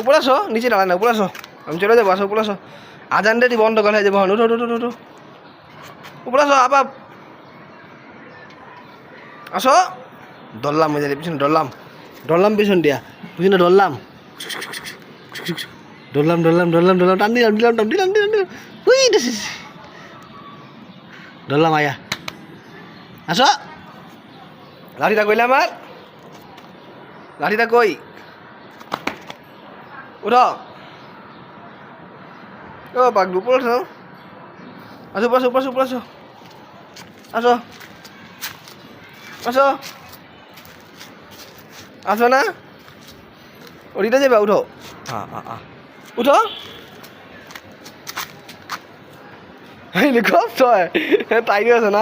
উপরে আসো, নিচে দাঁড়ায় না, উপরে আসো, আমি চলে যাবো, আসো উপরে আসো, আজান রেডি বন্ধ করা হয়ে যাবো, উঠো উঠো উঠো উঠো, উপরে আসো আবার আসো, ধরলাম ওই যে পিছনে ধরলাম, ধরলাম পিছন দিয়া, পিছনে ধরলাম, ধরলাম ধরলাম ধরলাম ধরলাম, টান দিলাম দিলাম টান দিলাম দিলাম দিলাম, ধরলাম আয়া, আসো, লাঠিটা কইলে আমার, লাঠিটা কই, উঠো, ও বাগদু উপরে আসো, আসো উপরে আসো উপরে আসো উপরে আসো, আসো আসো, আসো না, ওদিকে যাবে, উঠো, উঠো, এই দেখো তাই আছে না।